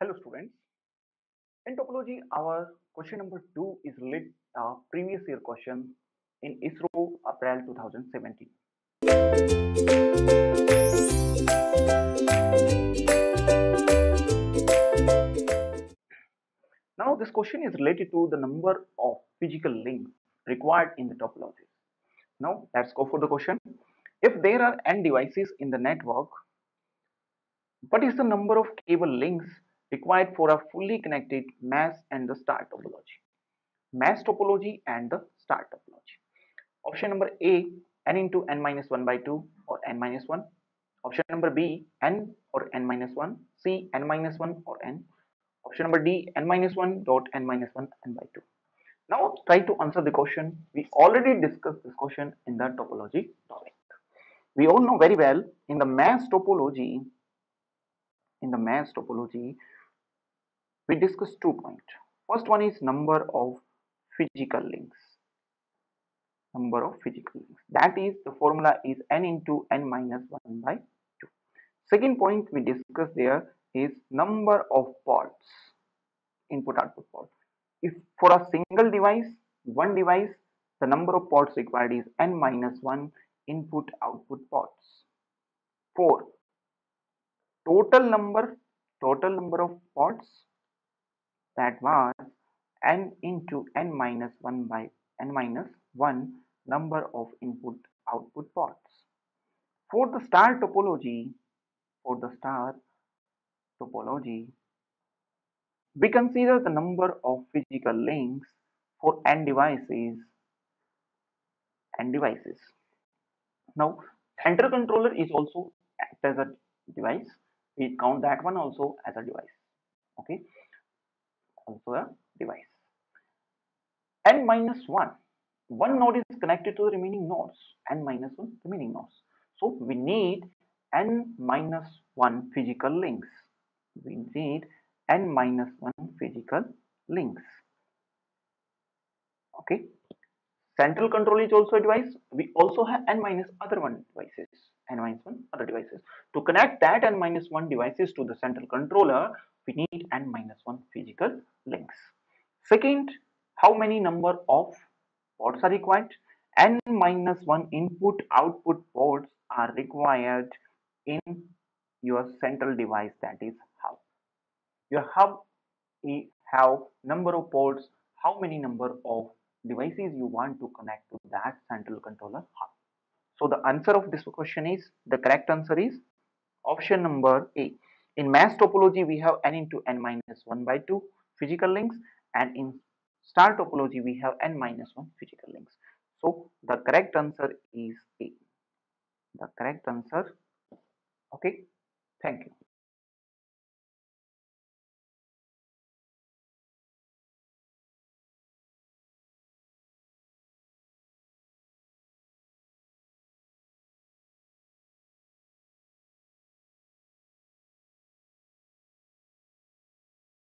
Hello students. In topology, our question number 2 is related previous year question in ISRO April 2017. Now this question is related to the number of physical links required in the topology. Now let's go for the question. If there are n devices in the network, what is the number of cable links required for a fully connected mesh and the star topology? Mesh topology and the star topology. Option number A, n into n minus 1 by 2 or n minus 1. Option number B, n or n minus 1. C, n minus 1 or n. Option number D, n minus 1 dot n minus 1 n by 2. Now try to answer the question. We already discussed this question in the topology topic. We all know very well in the mesh topology, we discussed 2 points. First one is number of physical links. That is, the formula is n into n minus 1 by 2. Second point we discussed there is number of ports, input output port. If for a single device, one device, the number of ports required is n minus 1 input output ports. 4. Total number of ports, that was n into n minus 1 by n minus 1 number of input output ports. For the star topology, we consider the number of physical links for n devices. Now central controller is also act as a device. We count that one also as a device. Okay, also a device. N minus 1. One node is connected to the remaining nodes. N minus 1 remaining nodes. So we need n minus 1 physical links. Okay. Central control is also a device. We also have n minus other devices. To connect that n minus 1 devices to the central controller, we need n minus 1 physical links. Second, how many number of ports are required? N minus 1 input output ports are required in your central device, that is hub. Your hub have number of ports, how many number of devices you want to connect to that central controller hub. So the answer of this question is, the correct answer is option number A. In mesh topology, we have n into n minus 1 by 2 physical links, and in star topology, we have n minus 1 physical links. So the correct answer is A. Okay, thank you.